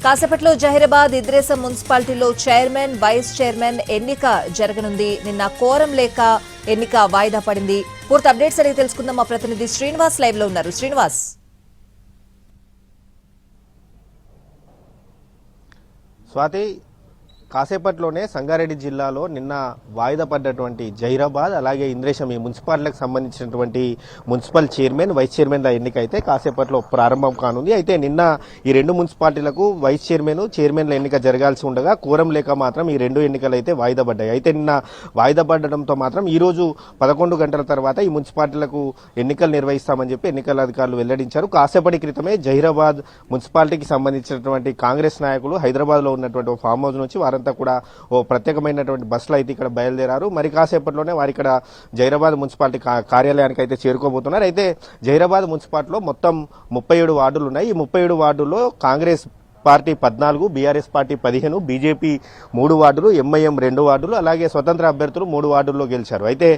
కాసేపట్లో జహీరాబాద్ ఇద్రేసం మున్సిపాలిటీలో chairman vice chairman ఎన్నిక జరగనుంది. నిన్న కోరం లేక ఎన్నిక వాయిదా పడింది. పూర్తి అప్డేట్స్ అడిగి తెలుసుకుందాం. మా ప్రతినిధి శ్రీనివాస్ లైవ్ లో ఉన్నారు. శ్రీనివాస్, స్వాతి, కాసేపట్లోనే సంగారెడ్డి జిల్లాలో నిన్న వాయిదా పడ్డటువంటి జహీరాబాద్ అలాగే ఇంద్రేశం ఈ మున్సిపాలిటీలకు సంబంధించినటువంటి మున్సిపల్ చైర్మన్ వైస్ చైర్మన్ల ఎన్నిక అయితే కాసేపట్లో ప్రారంభం కానుంది. అయితే నిన్న ఈ రెండు మున్సిపాలిటీలకు వైస్ చైర్మన్ల ఎన్నిక జరగాల్సి ఉండగా కోరం లేక మాత్రం ఈ రెండు ఎన్నికలు అయితే వాయిదా పడ్డాయి. అయితే నిన్న వాయిదా పడడంతో మాత్రం ఈ రోజు 11 గంటల తర్వాత ఈ మున్సిపాలిటీలకు ఎన్నికలు నిర్వహిస్తామని చెప్పి ఎన్నికల అధికారులు వెల్లడించారు. కాసేపటి క్రితమే జహీరాబాద్ మున్సిపాలిటీకి సంబంధించినటువంటి కాంగ్రెస్ నాయకులు హైదరాబాద్ లో ఉన్నటువంటి ఫామ్ హౌస్ నుంచి అంతా కూడా ఓ ప్రత్యేకమైనటువంటి బస్సులు అయితే ఇక్కడ బయలుదేరారు. మరి కాసేపట్లోనే వారు ఇక్కడ జహీరాబాద్ మున్సిపాలిటీ కార్యాలయానికి అయితే చేరుకోబోతున్నారు. అయితే జహీరాబాద్ మున్సిపాలిటీలో మొత్తం 37 వార్డులు ఉన్నాయి. ఈ 37 వార్డుల్లో Congress party 14, BRS party 15, BJP 3 వార్డులు, ఎంఐఎం 2 వార్డులు, అలాగే స్వతంత్ర అభ్యర్థులు 3 వార్డుల్లో గెలిచారు. అయితే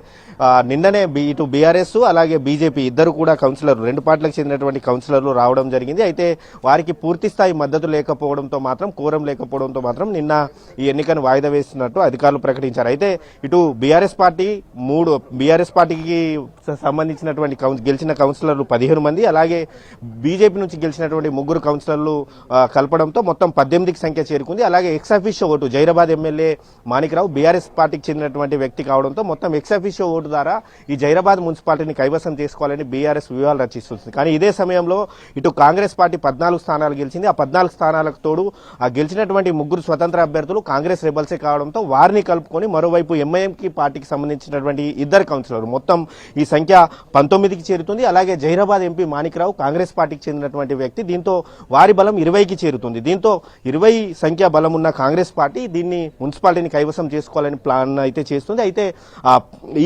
నిన్ననే ఇటు బీఆర్ఎస్ అలాగే బీజేపీ ఇద్దరు కూడా కౌన్సిలర్లు, రెండు పార్టీలకు చెందినటువంటి కౌన్సిలర్లు రావడం జరిగింది. అయితే వారికి పూర్తి స్థాయి మద్దతు లేకపోవడంతో మాత్రం, కోరం లేకపోవడంతో మాత్రం నిన్న ఈ ఎన్నికను వాయిదా వేస్తున్నట్టు అధికారులు ప్రకటించారు. అయితే ఇటు బీఆర్ఎస్ పార్టీకి సంబంధించినటువంటి గెలిచిన కౌన్సిలర్లు 15 మంది, అలాగే బీజేపీ నుంచి గెలిచినటువంటి 3 కౌన్సిలర్లు కలపడంతో మొత్తం 18కి సంఖ్య చేరుకుంది. అలాగే ex officio vote Zaheerabad MLA Manikrao BRS పార్టీకి చెందినటువంటి వ్యక్తి కావడంతో మొత్తం ఎక్సాఫిషియో ఓటు ద్వారా ఈ జహీరాబాద్ మున్సిపాలిటీని కైవసం చేసుకోవాలని బీఆర్ఎస్ వ్యూహాలు రచిస్తుంది. కానీ ఇదే సమయంలో ఇటు కాంగ్రెస్ పార్టీ 14 స్థానాలు గెలిచింది. ఆ 14 స్థానాలకు తోడు ఆ గెలిచినటువంటి 3 స్వతంత్ర అభ్యర్థులు కాంగ్రెస్ రెబల్సే కావడంతో వారిని కలుపుకొని మరోవైపు ఎంఐఎంకి పార్టీకి సంబంధించినటువంటి 2 కౌన్సిలర్లు మొత్తం ఈ సంఖ్య 19కి చేరుతుంది. అలాగే జహీరాబాద్ ఎంపీ మాణిక్రావు కాంగ్రెస్ పార్టీకి చెందినటువంటి వ్యక్తి. దీంతో వారి బలం 20కి చేరుతుంది. దీంతో 20 సంఖ్య బలం ఉన్న కాంగ్రెస్ పార్టీ దీన్ని మున్సిపాలిటీని కైవసం చేసుకోవాలని ప్లాన్ అయితే చేస్తుంది. అయితే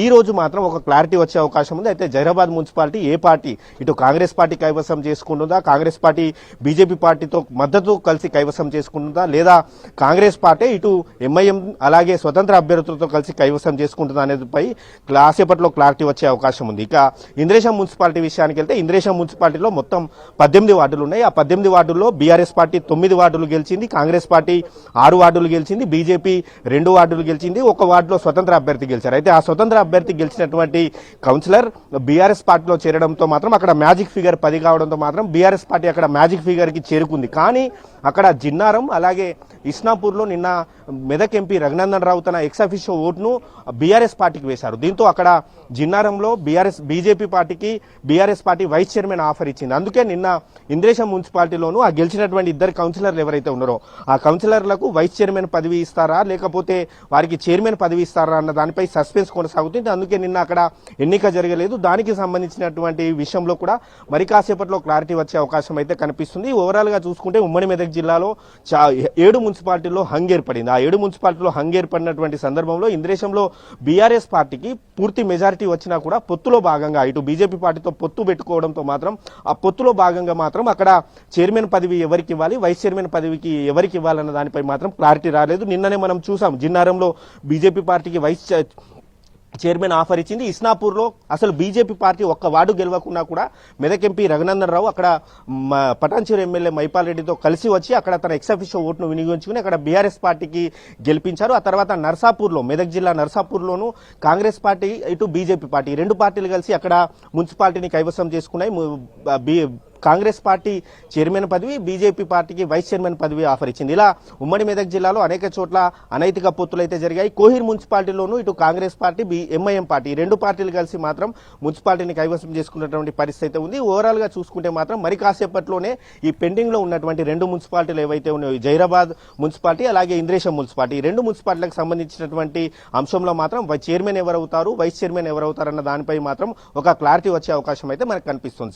ఈ రోజు మాత్రం ఒక క్లారిటీ వచ్చే అవకాశం ఉంది. అయితే జహీరాబాద్ మున్సిపాలిటీ ఏ పార్టీ ఇటు కాంగ్రెస్ పార్టీ కైవసం చేసుకుంటుందా, కాంగ్రెస్ పార్టీ బీజేపీ పార్టీతో మద్దతు కలిసి కైవసం చేసుకుంటుందా, లేదా కాంగ్రెస్ పార్టీ ఇటు ఎంఐఎం అలాగే స్వతంత్ర అభ్యర్థులతో కలిసి కైవసం చేసుకుంటుందా అనేదిపై కాసేపట్లో క్లారిటీ వచ్చే అవకాశం ఉంది. ఇక ఇంద్రేశం మున్సిపాలిటీ విషయానికి వెళ్తే ఇంద్రేశం మున్సిపాలిటీలో మొత్తం 18 వార్డులు ఉన్నాయి. ఆ 18 వార్డుల్లో బీఆర్ఎస్ పార్టీ 9 వార్డులు గెలిచింది, కాంగ్రెస్ పార్టీ 6 వార్డులు గెలిచింది, బీజేపీ 2 వార్డులు గెలిచింది, 1 వార్డులో స్వతంత్ర అభ్యర్థి గెలిచారు. అయితే ఆ స్వతంత్ర అభ్యర్థి గెలిచినటువంటి కౌన్సిలర్ బీఆర్ఎస్ పార్టీలో చేరడంతో మాత్రం అక్కడ మ్యాజిక్ ఫిగర్ 10 కావడంతో మాత్రం బీఆర్ఎస్ పార్టీ అక్కడ మ్యాజిక్ ఫిగర్ కి చేరుకుంది. కానీ అక్కడ జిన్నారం అలాగే ఇస్నాపూర్లో నిన్న మెదక్ ఎంపీ రఘునందన్ రావు తన ఎక్సాఫిషియో ఓటును బీఆర్ఎస్ పార్టీకి వేశారు. దీంతో అక్కడ జిన్నారంలో బీజేపీ పార్టీకి BRS party vice chairman offer ఇచ్చింది. అందుకే నిన్న ఇంద్రేశం మున్సిపాలిటీలోనూ ఆ గెలిచినటువంటి 2 కౌన్సిలర్లు ఎవరైతే ఉన్నారో ఆ కౌన్సిలర్లకు వైస్ చైర్మన్ పదవి ఇస్తారా లేకపోతే వారికి చైర్మన్ పదవి ఇస్తారా అన్న దానిపై సస్పెన్స్ కొనసాగుతుంది. అందుకే నిన్న అక్కడ ఎన్నిక జరగలేదు. దానికి సంబంధించినటువంటి విషయంలో కూడా మరి కాసేపట్లో క్లారిటీ వచ్చే అవకాశం అయితే కనిపిస్తుంది. ఓవరాల్ గా చూసుకుంటే ఉమ్మడి మెదక్ జిల్లాలో 7 మున్సిపాలిటీల్లో హంగ్ ఏర్పడింది. ఆ 7 మున్సిపాలిటీలో హంగ్ ఏర్పడినటువంటి సందర్భంలో ఇంద్రేశంలో బీఆర్ఎస్ పార్టీకి పూర్తి మెజారిటీ వచ్చినా కూడా పొత్తులో భాగంగా ఇటు బీజేపీ పార్టీతో పొత్తు పెట్టుకోవడంతో మాత్రం ఆ పొత్తులో భాగంగా మాత్రం అక్కడ చైర్మన్ పదవి ఎవరికి ఇవ్వాలి, వైస్ చైర్మన్ పదవికి ఎవరికి ఇవ్వాలన్న దానిపై మాత్రం క్లారిటీ రాలేదు. నిన్ననే మనం చూసాం జిన్నారంలో బీజేపీ పార్టీకి వైస్ చైర్మన్ ఆఫర్ ఇచ్చింది. ఇస్నాపూర్లో అసలు బీజేపీ పార్టీ 1 వార్డు గెలవకున్నా కూడా మెదక్ ఎంపీ రఘునందన్ రావు అక్కడ పటాన్చేరు ఎమ్మెల్యే మైపాల్ రెడ్డితో కలిసి వచ్చి అక్కడ తన ఎక్సాఫిషియో ఓటును వినియోగించుకుని అక్కడ బీఆర్ఎస్ పార్టీకి గెలిపించారు. ఆ తర్వాత నర్సాపూర్లో, మెదక్ జిల్లా నర్సాపూర్లోనూ కాంగ్రెస్ పార్టీ ఇటు బీజేపీ పార్టీ 2 పార్టీలు కలిసి అక్కడ మున్సిపాలిటీని కైవసం చేసుకున్నాయి. కాంగ్రెస్ పార్టీ చైర్మన్ పదవి, బీజేపీ పార్టీకి వైస్ చైర్మన్ పదవి ఆఫర్ ఇచ్చింది. ఇలా ఉమ్మడి మెదక్ జిల్లాలో అనేక చోట్ల అనైతిక పొత్తులు అయితే జరిగాయి. కోహిర్ మున్సిపాలిటీలోనూ ఇటు కాంగ్రెస్ పార్టీ, ఎంఐఎం పార్టీ 2 పార్టీలు కలిసి మాత్రం మున్సిపాలిటీని కైవసం చేసుకున్నటువంటి పరిస్థితి అయితే ఉంది. ఓవరాల్ గా చూసుకుంటే మాత్రం మరి కాసేపట్లోనే ఈ పెండింగ్ లో ఉన్నటువంటి 2 మున్సిపాలిటీలు ఏవైతే ఉన్నాయో జహీరాబాద్ మున్సిపాలిటీ అలాగే ఇంద్రేశం మున్సిపాలిటీ 2 మున్సిపాలిటీలకు సంబంధించినటువంటి అంశంలో మాత్రం చైర్మన్ ఎవరవుతారు, వైస్ చైర్మన్ ఎవరవుతారన్న దానిపై మాత్రం ఒక క్లారిటీ వచ్చే అవకాశం అయితే మనకు కనిపిస్తుంది.